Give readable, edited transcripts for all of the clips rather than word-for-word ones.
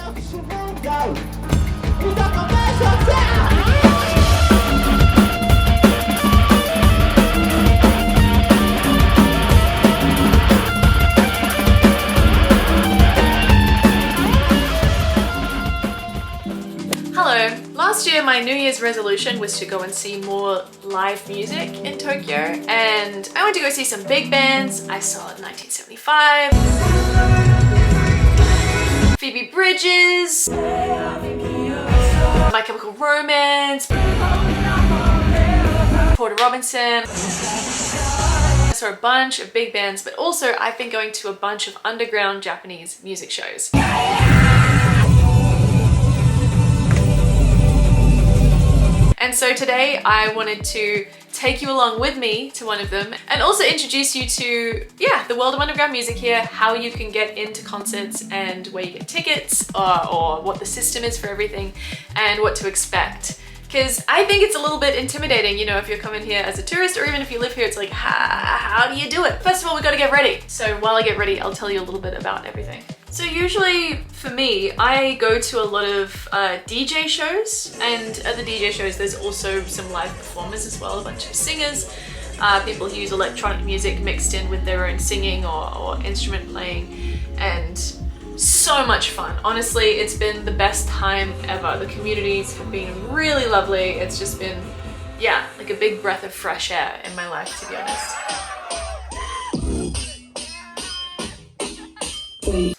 Hello! Last year my New Year's resolution was to go and see more live music in Tokyo, and I went to go see some big bands. I saw 1975, Phoebe Bridges, My Chemical Romance, Porter Robinson. I saw a bunch of big bands, but also I've been going to a bunch of underground Japanese music shows. And so today I wanted to take you along with me to one of them and also introduce you to, the world of underground music here, how you can get into concerts and where you get tickets, or what the system is for everything and what to expect. Because I think it's a little bit intimidating, you know, if you're coming here as a tourist, or even if you live here, it's like, how do you do it? First of all, we gotta get ready. So while I get ready, I'll tell you a little bit about everything. So usually for me, I go to a lot of DJ shows, and at the DJ shows there's also some live performers as well, a bunch of singers, people who use electronic music mixed in with their own singing or instrument playing, and so much fun. Honestly, it's been the best time ever. The communities have been really lovely. It's just been, like a big breath of fresh air in my life, to be honest.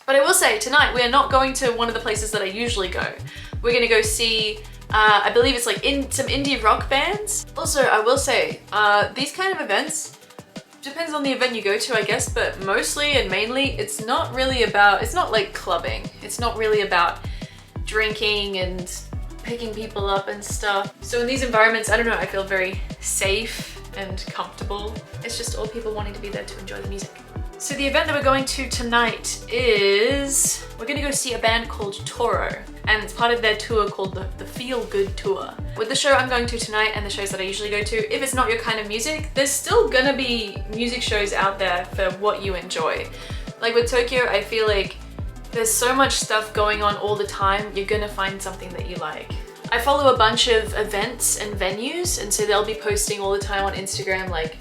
But I will say, tonight we are not going to one of the places that I usually go. We're gonna go see, I believe it's like some indie rock bands. Also, I will say, these kind of events, depends on the event you go to, I guess, but mostly and mainly, it's not really about, it's not like clubbing. It's not really about drinking and picking people up and stuff. So in these environments, I don't know, I feel very safe and comfortable. It's just all people wanting to be there to enjoy the music. So the event that we're going to tonight is, we're gonna go see a band called TORO, and it's part of their tour called the Feel Good Tour. With the show I'm going to tonight and the shows that I usually go to, if it's not your kind of music, there's still gonna be music shows out there for what you enjoy. Like with Tokyo, I feel like there's so much stuff going on all the time, you're gonna find something that you like. I follow a bunch of events and venues, and so they'll be posting all the time on Instagram like,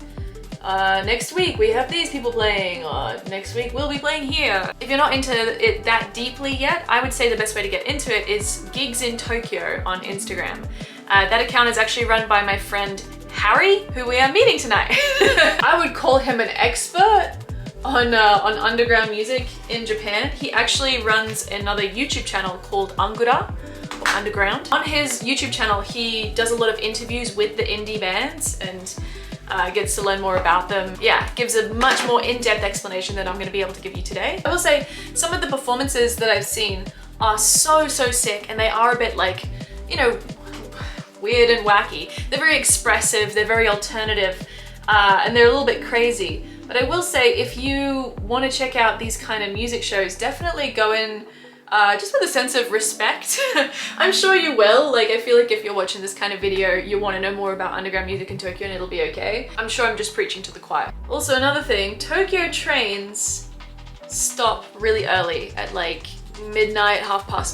next week we have these people playing, or next week we'll be playing here. If you're not into it that deeply yet, I would say the best way to get into it is Gigs in Tokyo on Instagram. That account is actually run by my friend Harry, who we are meeting tonight. I would call him an expert on underground music in Japan. He actually runs another YouTube channel called ANGURA, or Underground. On his YouTube channel, he does a lot of interviews with the indie bands and gets to learn more about them. Gives a much more in-depth explanation than I'm going to be able to give you today. I will say some of the performances that I've seen are so sick, and they are a bit like, you know, weird and wacky. They're very expressive, they're very alternative, and they're a little bit crazy. But I will say, if you want to check out these kind of music shows, definitely go in just with a sense of respect. I'm sure you will. Like, I feel like if you're watching this kind of video, you want to know more about underground music in Tokyo and it'll be okay. I'm sure I'm just preaching to the choir. Also, another thing, Tokyo trains stop really early at like midnight,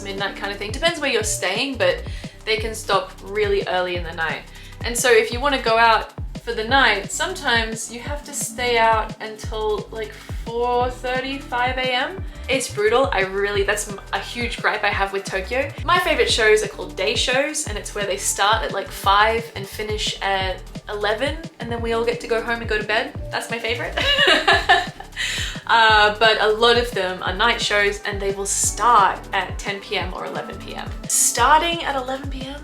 midnight kind of thing. Depends where you're staying, but they can stop really early in the night. And so if you want to go out for the night, sometimes you have to stay out until like 4:30, 5 a.m. It's brutal. That's a huge gripe I have with Tokyo. My favorite shows are called day shows, and it's where they start at like 5 and finish at 11, and then we all get to go home and go to bed. That's my favorite. But a lot of them are night shows, and they will start at 10 p.m. or 11 p.m. Starting at 11 p.m.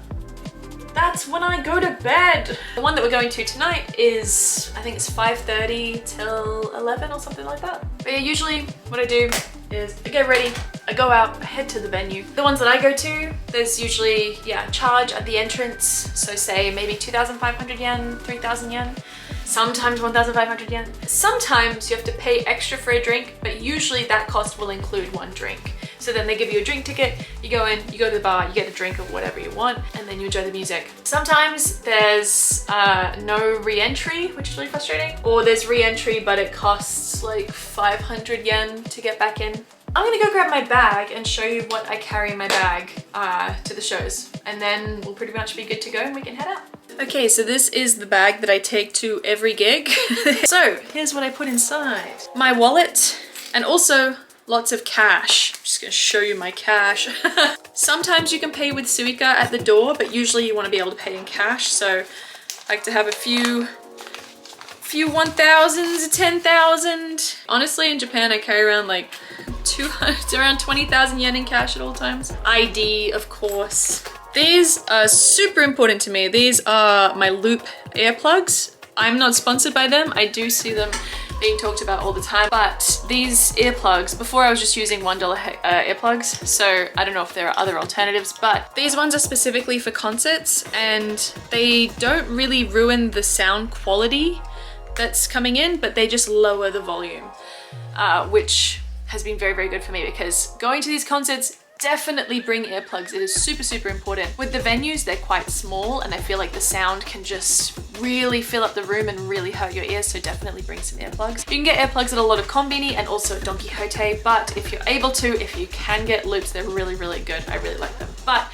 That's when I go to bed. The one that we're going to tonight is, I think it's 5:30 till 11 or something like that. But yeah, usually what I do is I get ready, I go out, I head to the venue. The ones that I go to, there's usually, charge at the entrance. So say maybe 2,500 yen, 3,000 yen. Sometimes 1,500 yen. Sometimes you have to pay extra for a drink, but usually that cost will include one drink. So then they give you a drink ticket, you go in, you go to the bar, you get a drink of whatever you want, and then you enjoy the music. Sometimes there's no re-entry, which is really frustrating. Or there's re-entry, but it costs like 500 yen to get back in. I'm gonna go grab my bag and show you what I carry in my bag to the shows. And then we'll pretty much be good to go and we can head out. Okay, so this is the bag that I take to every gig. So here's what I put inside. My wallet and also lots of cash. I'm just gonna show you my cash. Sometimes you can pay with Suica at the door, but usually you wanna be able to pay in cash. So I like to have a few 1,000s, 10,000. Honestly, in Japan, I carry around like 200, around 20,000 yen in cash at all times. ID, of course. These are super important to me. These are my Loop earplugs. I'm not sponsored by them. I do see them being talked about all the time, but these earplugs, before I was just using $1 earplugs, so I don't know if there are other alternatives, but these ones are specifically for concerts and they don't really ruin the sound quality that's coming in, but they just lower the volume, which has been very, very good for me because going to these concerts, definitely bring earplugs. It is super, super important. With the venues, they're quite small and I feel like the sound can just really fill up the room and really hurt your ears, so definitely bring some earplugs. You can get earplugs at a lot of Konbini and also at Don Quixote, but if you're able to, if you can get loops, they're really, really good. I really like them, but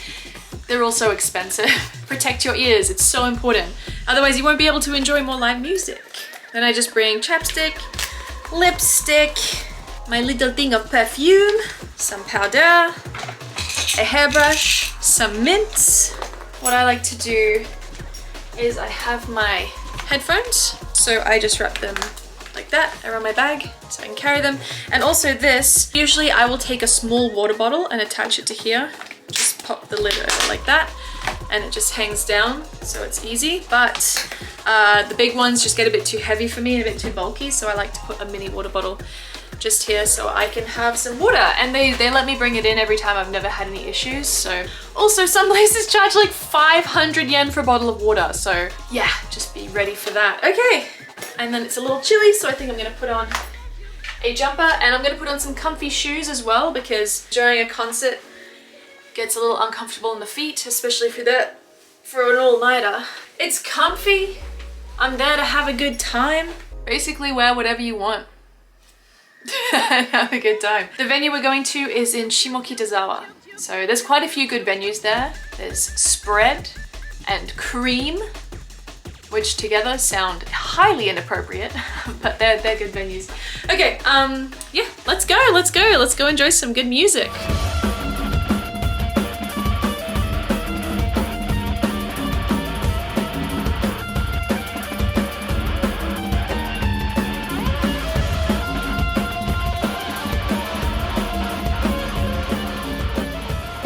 they're also expensive. Protect your ears, it's so important. Otherwise you won't be able to enjoy more live music. Then I just bring chapstick, lipstick, my little thing of perfume, some powder, a hairbrush, some mints. What I like to do is I have my headphones, so I just wrap them like that around my bag so I can carry them. And also this, usually I will take a small water bottle and attach it to here. Just pop the lid over like that and it just hangs down, so it's easy. But the big ones just get a bit too heavy for me and a bit too bulky, so I like to put a mini water bottle just here so I can have some water, and they let me bring it in every time. I've never had any issues. So also some places charge like 500 yen for a bottle of water, so yeah, just be ready for that. Okay, and then it's a little chilly, so I think I'm gonna put on a jumper and I'm gonna put on some comfy shoes as well, because during a concert it gets a little uncomfortable in the feet, especially for an all-nighter. It's comfy, I'm there to have a good time. Basically wear whatever you want. Have a good time. The venue we're going to is in Shimokitazawa. So there's quite a few good venues there. There's Spread and Cream, which together sound highly inappropriate, but they're good venues. Okay, yeah, let's go enjoy some good music.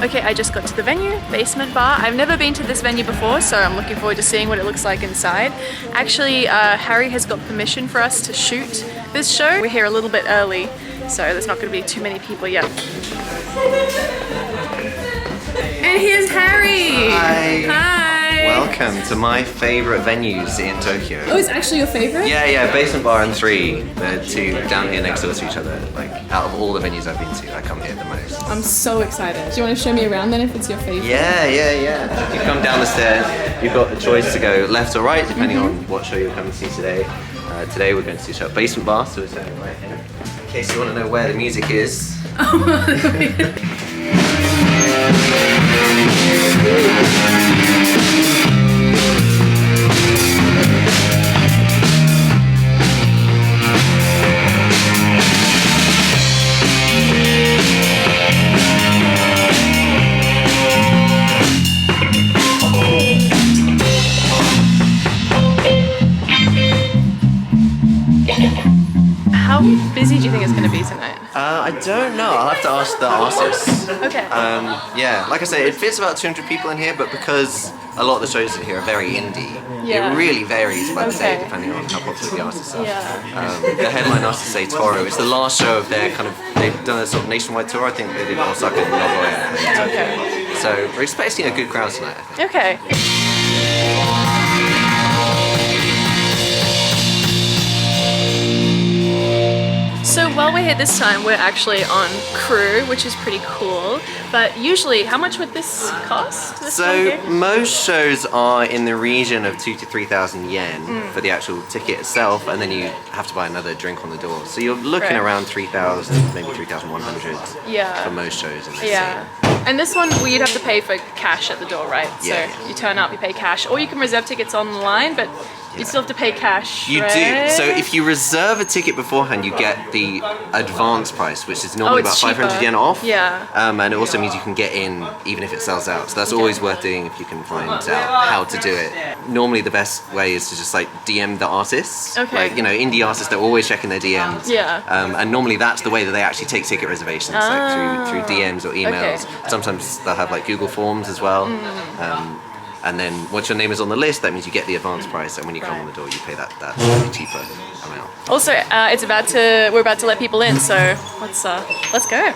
Okay, I just got to the venue, Basement Bar. I've never been to this venue before, so I'm looking forward to seeing what it looks like inside. Actually, Harry has got permission for us to shoot this show. We're here a little bit early, so there's not going to be too many people yet. And here's Harry! Hi! Hi! Welcome to my favourite venues in Tokyo. Oh, it's actually your favourite? Yeah, Basement Bar and 3, the two down here next door to each other. Like, out of all the venues I've been to, I come here the most. I'm so excited. Do you want to show me around then if it's your favourite? Yeah. You come down the stairs, you've got a choice to go left or right, depending on what show you're coming to see today. Today we're going to see a show at Basement Bar, so it's right here. In case you want to know where the music is. How busy do you think it's going to be tonight? I don't know. I'll have to ask the artists. Okay. Yeah, like I say, it fits about 200 people in here, but because a lot of the shows in here are very indie, it really varies by the day depending on how popular the artists are. Yeah. The headline artists say TORO. It's the last show of their they've done a sort of nationwide tour. I think they did Osaka and Nagoya and Tokyo. Okay. So we're expecting a good crowd tonight, I think. Okay. So while we're here this time, we're actually on crew, which is pretty cool. But usually, how much would this cost? So most shows are in the region of 2,000 to 3,000 yen for the actual ticket itself, and then you have to buy another drink on the door. So you're looking around 3,000, maybe 3,100 for most shows in this scene. And this one, well, you'd have to pay for cash at the door, right? So you turn up, you pay cash, or you can reserve tickets online, but you still have to pay cash. You do. So if you reserve a ticket beforehand, you get the advance price, which is normally about 500 yen off. Yeah. And it also means you can get in even if it sells out. So that's always worth doing if you can find out how to do it. Normally the best way is to just like DM the artists. Okay. Like, you know, indie artists, they're always checking their DMs. Yeah. And normally that's the way that they actually take ticket reservations, like through DMs or emails. Okay. Sometimes they'll have like Google Forms as well. And then once your name is on the list, that means you get the advance price, and when you come on the door, you pay that slightly cheaper amount. Also, we're about to let people in, so let's go.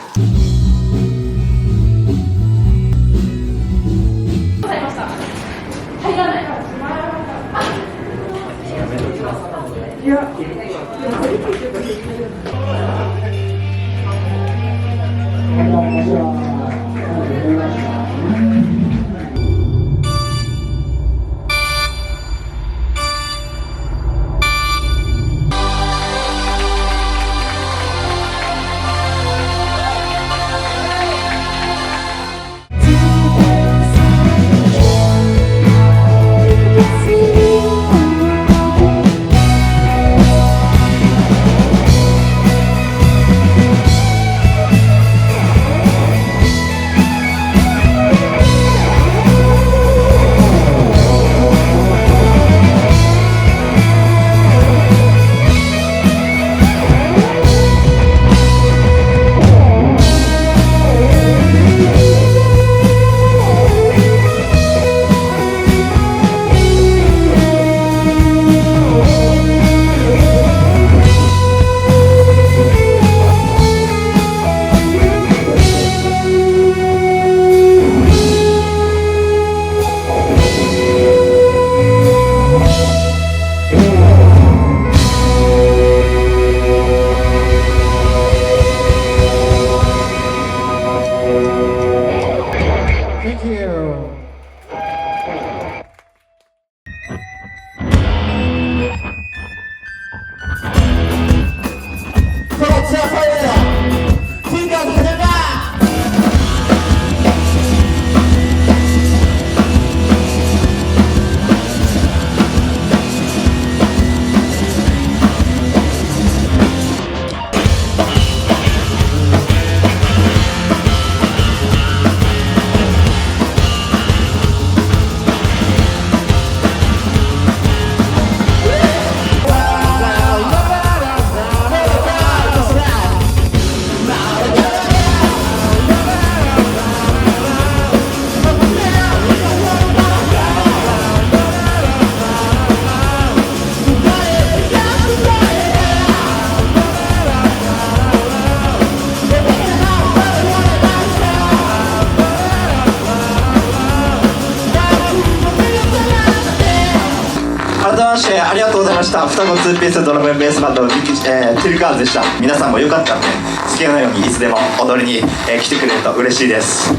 ありがとうございました。双子2ピースドラムベースバンド、ティルカーズでした。皆さんもよかったらね、好きなようにいつでも踊りに、来てくれると嬉しいです。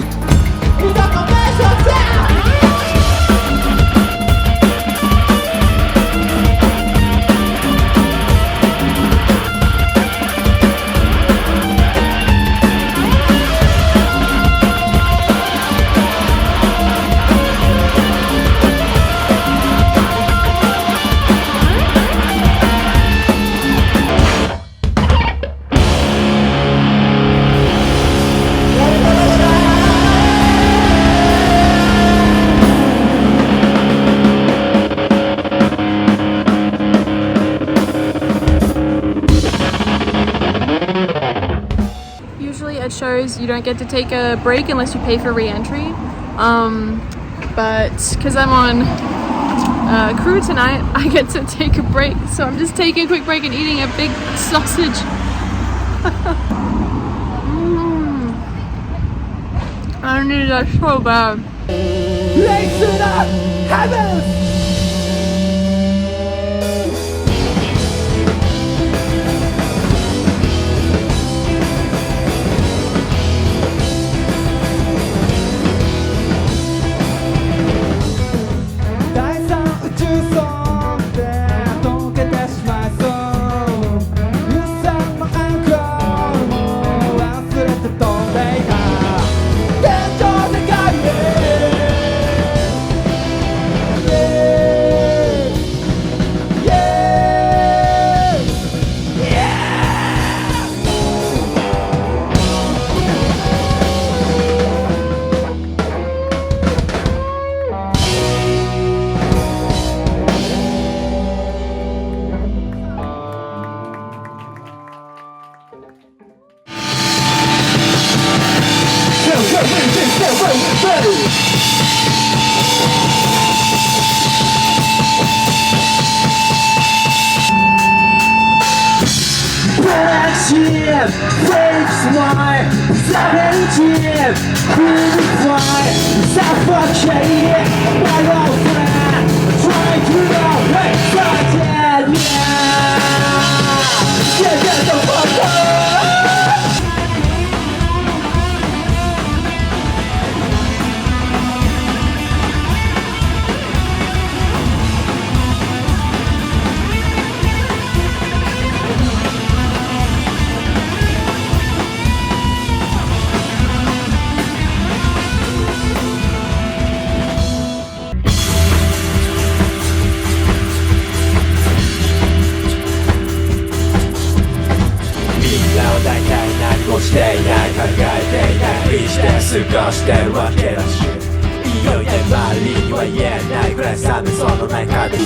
Shows you don't get to take a break unless you pay for re-entry, but because I'm on crew tonight, I get to take a break, so I'm just taking a quick break and eating a big sausage. I need that so bad. Legs to the heavens! Felix, why? Seventeen, who fly? Suffocated, my old friend. Trying to know what's dead, yeah. Get the fuck up.していない考えていない生きて過ごしてるわけだしいよいよ周りには言えないくらい寒いその中でい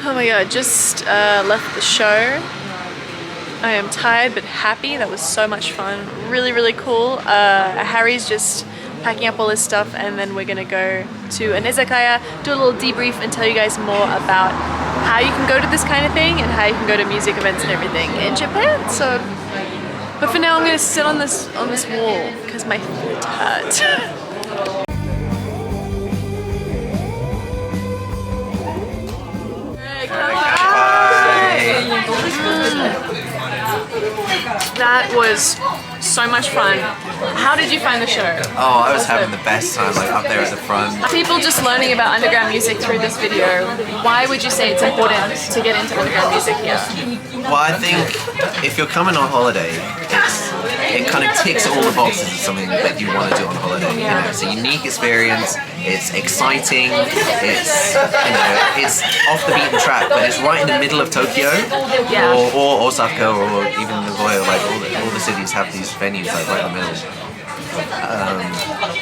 Oh my god, just left the show. I am tired but happy. That was so much fun. Really, really cool. Harry's just packing up all his stuff and then we're gonna go to an izakaya, do a little debrief and tell you guys more about how you can go to this kind of thing and how you can go to music events and everything in Japan. So, but for now I'm gonna sit on this wall because my feet hurt. That was so much fun. How did you find the show? Oh, I was having the best time, like up there at the front. People just learning about underground music through this video. Why would you say it's important to get into underground music here? Well, I think if you're coming on holiday, it kind of ticks all the boxes of something that you want to do on holiday. You know, it's a unique experience. It's exciting. It's it's off the beaten track, but it's right in the middle of Tokyo, or Osaka, or even Nagoya. Like all the cities have these venues like right in the middle.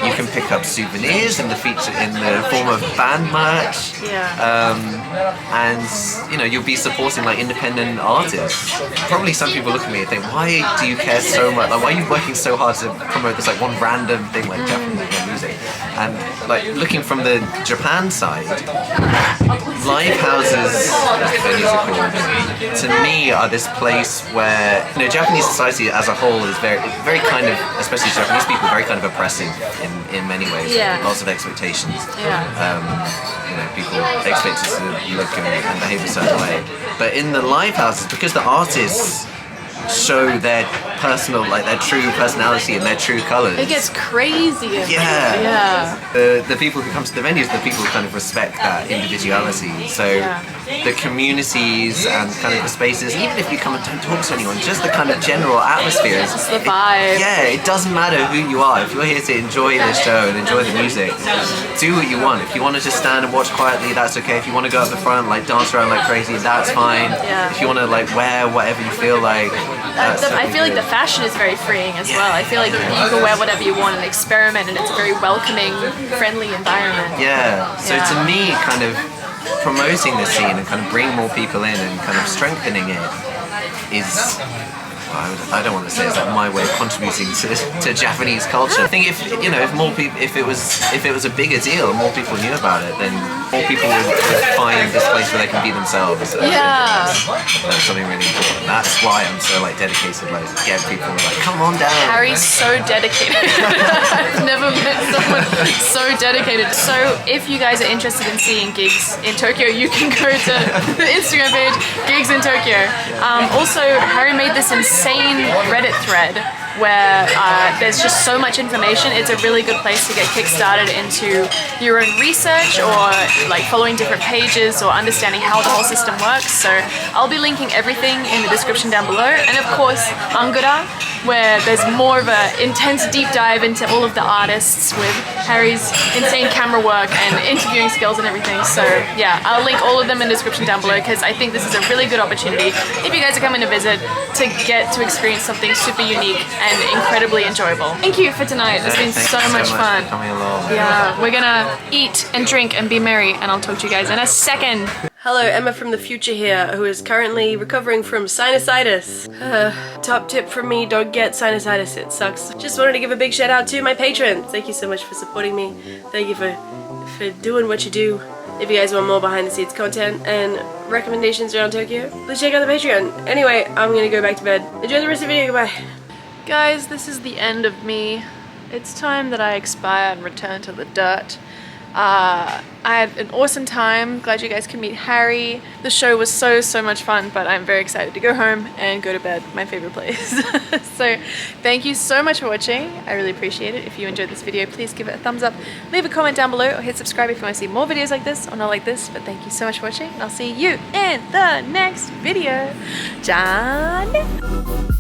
You can pick up souvenirs in the form of band merch, and you'll be supporting like independent artists. Probably some people look at me and think, why do you care so much? Like, why are you working so hard to promote this like one random thing like Japanese music? And like looking from the Japan side, live houses, venues are called, to me are this place where Japanese society as a whole is very kind of, especially Japanese people, very kind of oppressive in many ways. Lots of expectations. People expect us to look and behave a certain way. But in the live houses, because the artists show their personal, like their true personality and their true colours. It gets crazy. The people who come to the venues, the people who kind of respect that individuality. So the communities and kind of the spaces, even if you come and don't talk to anyone, just the kind of general atmosphere. It's the vibe. It doesn't matter who you are. If you're here to enjoy this show and enjoy the music, do what you want. If you want to just stand and watch quietly, that's okay. If you want to go up the front, like dance around like crazy, that's fine. If you want to like wear whatever you feel like, I feel like the fashion is very freeing as well. I feel like you can wear whatever you want and experiment, and it's a very welcoming, friendly environment. So to me, kind of promoting the scene and kind of bringing more people in and kind of strengthening it is I don't want to say it's like my way of contributing to Japanese culture. I think if more people, if it was a bigger deal, more people knew about it, then more people would find this place where they can be themselves. Yeah. That's something really important. That's why I'm so like dedicated, like get people like come on down. Harry's so dedicated. I've never met someone so dedicated. So if you guys are interested in seeing gigs in Tokyo, you can go to the Instagram page, Gigs in Tokyo. Also, Harry made this insane Reddit thread where there's just so much information. It's a really good place to get kickstarted into your own research or like following different pages or understanding how the whole system works. So I'll be linking everything in the description down below. And of course, ANGURA, where there's more of an intense deep dive into all of the artists with Harry's insane camera work and interviewing skills and everything. So yeah, I'll link all of them in the description down below because I think this is a really good opportunity if you guys are coming to visit to get to experience something super unique and incredibly enjoyable. Thank you for tonight. It's been so much fun. For coming along. Yeah, we're gonna eat and drink and be merry, and I'll talk to you guys in a second. Hello, Emma from the future here, who is currently recovering from sinusitis. Top tip from me, don't get sinusitis, it sucks. Just wanted to give a big shout out to my patrons. Thank you so much for supporting me. Thank you for doing what you do. If you guys want more behind the scenes content and recommendations around Tokyo, please check out the Patreon. Anyway, I'm gonna go back to bed. Enjoy the rest of the video, goodbye. Guys, this is the end of me. It's time that I expire and return to the dirt. I had an awesome time. Glad you guys could meet Harry. The show was so much fun, but I'm very excited to go home and go to bed, my favorite place. So thank you so much for watching. I really appreciate it. If you enjoyed this video, please give it a thumbs up, leave a comment down below, or hit subscribe if you want to see more videos like this or not like this. But thank you so much for watching, and I'll see you in the next video. Jaine!